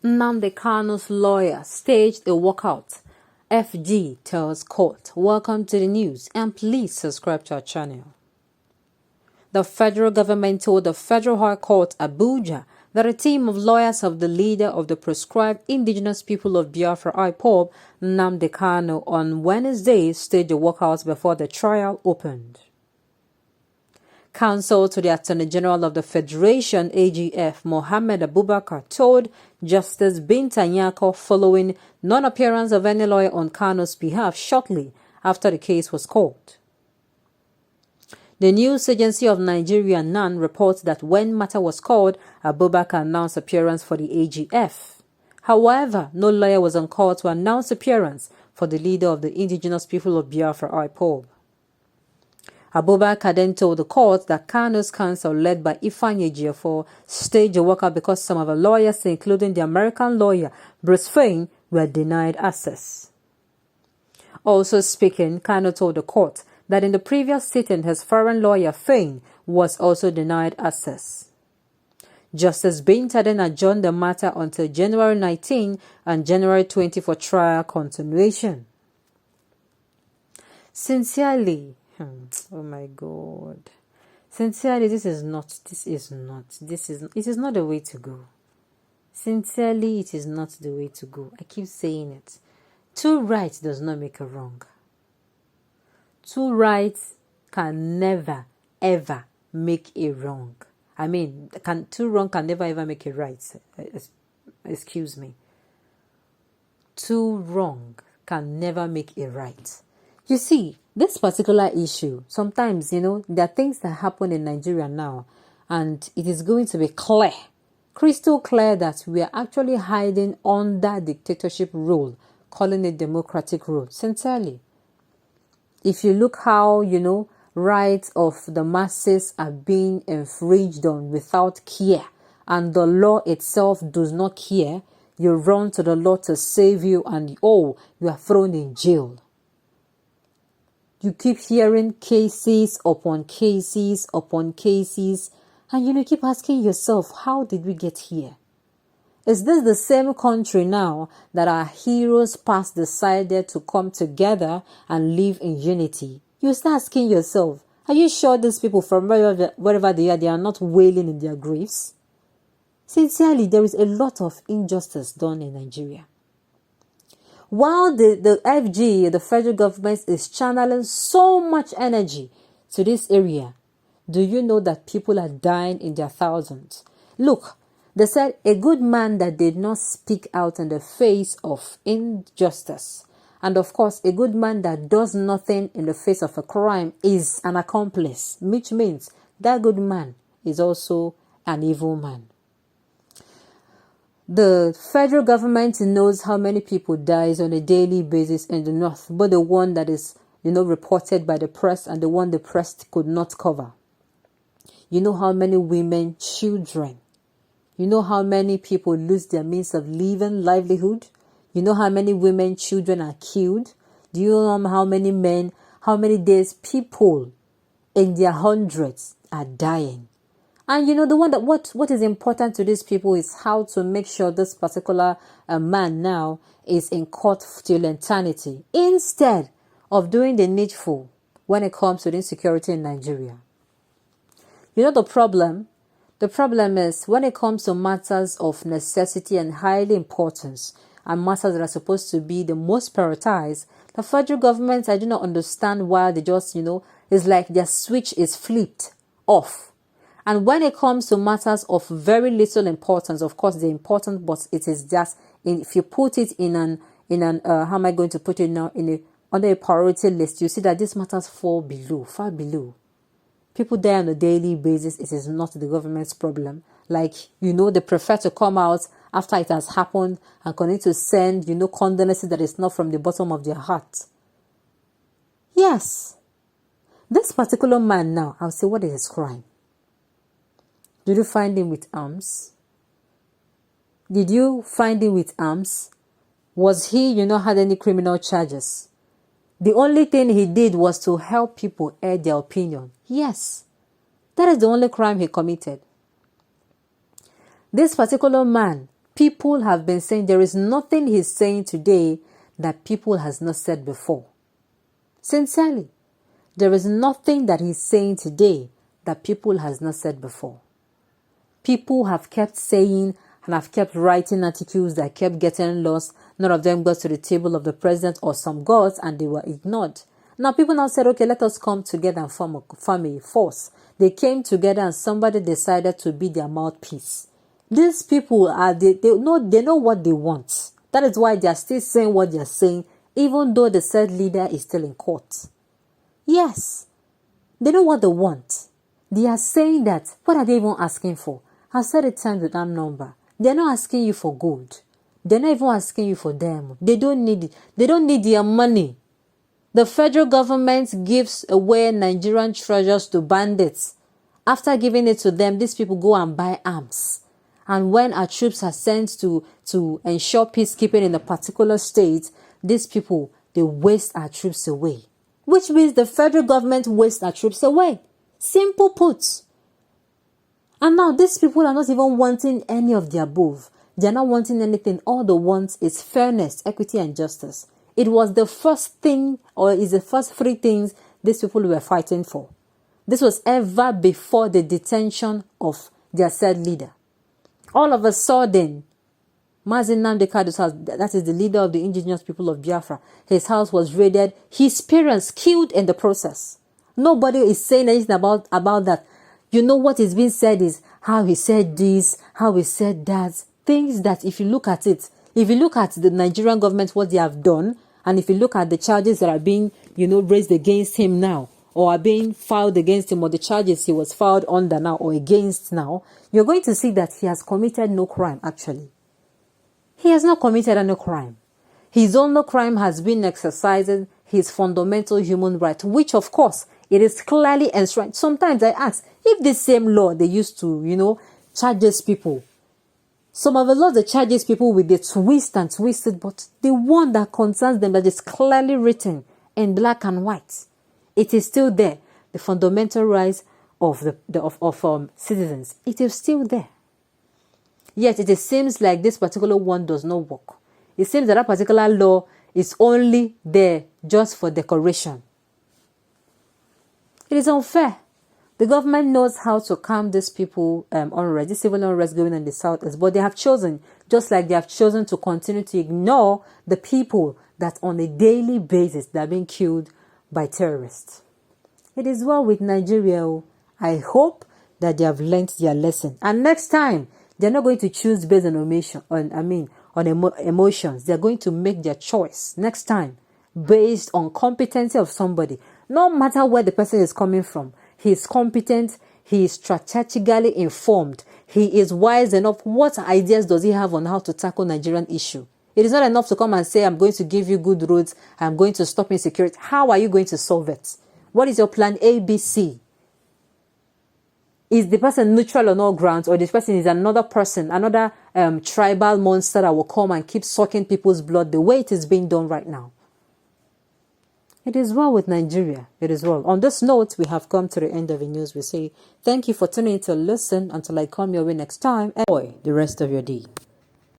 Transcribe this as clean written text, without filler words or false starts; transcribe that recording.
Nnamdi Kanu'S lawyer staged a walkout. FG tells court. Welcome to the news and please subscribe to our channel. The federal government told the Federal High Court Abuja that a team of lawyers of the leader of the proscribed indigenous people of Biafra IPOB, Nnamdi Kanu, on Wednesday staged a walkout before the trial opened. Counsel to the Attorney General of the Federation, AGF, Mohammed Abubakar, told Justice Binta Nyako following non-appearance of any lawyer on Kanu's behalf shortly after the case was called. The news agency of Nigeria, NAN, reports that when matter was called, Abubakar announced appearance for the AGF. However, no lawyer was on call to announce appearance for the leader of the indigenous people of Biafra IPOB. Abubakar then told the court that Kanu's counsel, led by Ifeanyi Ejiofor, staged a walkout because some of the lawyers, including the American lawyer Bruce Fein, were denied access. Also speaking, Kanu told the court that in the previous sitting, his foreign lawyer Fein was also denied access. Justice Binta then adjourned the matter until January 19 and January 20 for trial continuation. Sincerely, oh my God. Sincerely, it is not the way to go. Sincerely, it is not the way to go. I keep saying it. Two rights does not make a wrong. Two rights can never, ever make a wrong. I mean, two wrong can never, ever make a right. Excuse me. Two wrong can never make a right. You see, this particular issue, sometimes, there are things that happen in Nigeria now, and it is going to be clear, crystal clear, that we are actually hiding under dictatorship rule, calling it democratic rule. Sincerely. If you look how, rights of the masses are being infringed on without care, and the law itself does not care, you run to the law to save you, and you are thrown in jail. You keep hearing cases upon cases upon cases, and you keep asking yourself, how did we get here? Is this the same country now that our heroes past decided to come together and live in unity? You start asking yourself, are you sure these people from wherever they are not wailing in their graves? Sincerely, there is a lot of injustice done in Nigeria. While the FG, the federal government, is channeling so much energy to this area, do you know that people are dying in their thousands? Look, they said a good man that did not speak out in the face of injustice, and of course, a good man that does nothing in the face of a crime is an accomplice, which means that good man is also an evil man. The federal government knows how many people die on a daily basis in the north, but the one that is, reported by the press and the one the press could not cover. You know how many women, children, you know how many people lose their means of livelihood? You know how many women, children are killed? Do you know how many men, how many days people in their hundreds are dying? And the one that what is important to these people is how to make sure this particular man now is in court till eternity, instead of doing the needful when it comes to the insecurity in Nigeria. The problem? The problem is when it comes to matters of necessity and highly importance, and matters that are supposed to be the most prioritized, the federal government, I do not understand why they just, it's like their switch is flipped off. And when it comes to matters of very little importance, of course they're important, but it is just, if you put it in an how am I going to put it now, under a priority list, you see that these matters fall far below. People die on a daily basis. It is not the government's problem. Like, they prefer to come out after it has happened and continue to send, condolences that is not from the bottom of their heart. Yes. This particular man now, I'll say, what is his crime? Did you find him with arms? Did you find him with arms? Was he, had any criminal charges? The only thing he did was to help people air their opinion. Yes, that is the only crime he committed. This particular man People have been saying there is nothing he's saying today that people has not said before. Sincerely, there is nothing that he's saying today that people has not said before. People have kept saying and have kept writing articles that kept getting lost. None of them got to the table of the president, or some got and they were ignored. Now people now said, okay, let us come together and form a force. They came together and somebody decided to be their mouthpiece. These people they know what they want. That is why they are still saying what they are saying, even though the said leader is still in court. Yes, they know what they want. They are saying that. What are they even asking for? I said it times with that number. They're not asking you for gold. They're not even asking you for diamond. They don't need it. They don't need your money. The federal government gives away Nigerian treasures to bandits. After giving it to them, these people go and buy arms. And when our troops are sent to ensure peacekeeping in a particular state, these people, they waste our troops away. Which means the federal government wastes our troops away. Simple put. And now these people are not even wanting any of the above. They are not wanting anything. All they want is fairness, equity, and justice. It was the first thing, or is the first three things these people were fighting for. This was ever before the detention of their said leader. All of a sudden, Nnamdi Kanu'S house, that is the leader of the indigenous people of Biafra, his house was raided. His parents killed in the process. Nobody is saying anything about that. You know what is being said is how he said this, how he said that. Things that if you look at it, if you look at the Nigerian government, what they have done, and if you look at the charges that are being, raised against him now, or are being filed against him, or the charges he was filed under now or against now, you're going to see that he has committed no crime, actually. He has not committed any crime. His only crime has been exercising his fundamental human right, which, of course, it is clearly enshrined. Sometimes I ask, if this same law they used to, charges people, some of the laws that charges people with the twist and twisted, but the one that concerns them, that is clearly written in black and white, it is still there. The fundamental rights of citizens, it is still there. Yet it seems like this particular one does not work. It seems that particular law is only there just for decoration. It is unfair. The government knows how to calm these people unrest, this civil unrest going on in the southeast, but they have chosen, just like they have chosen to continue to ignore the people that on a daily basis they are being killed by terrorists. It is well with Nigeria. I hope that they have learnt their lesson, and next time they're not going to choose based on emotions. They're going to make their choice next time based on competency of somebody. No matter where the person is coming from, he is competent, he is strategically informed, he is wise enough. What ideas does he have on how to tackle Nigerian issue? It is not enough to come and say, I'm going to give you good roads, I'm going to stop insecurity. How are you going to solve it? What is your plan A, B, C? Is the person neutral on all grounds, or this person is another person, another tribal monster that will come and keep sucking people's blood the way it is being done right now? It is well with Nigeria. It is well. On this note, we have come to the end of the news. We say thank you for tuning in to listen. Until I come your way next time, enjoy the rest of your day.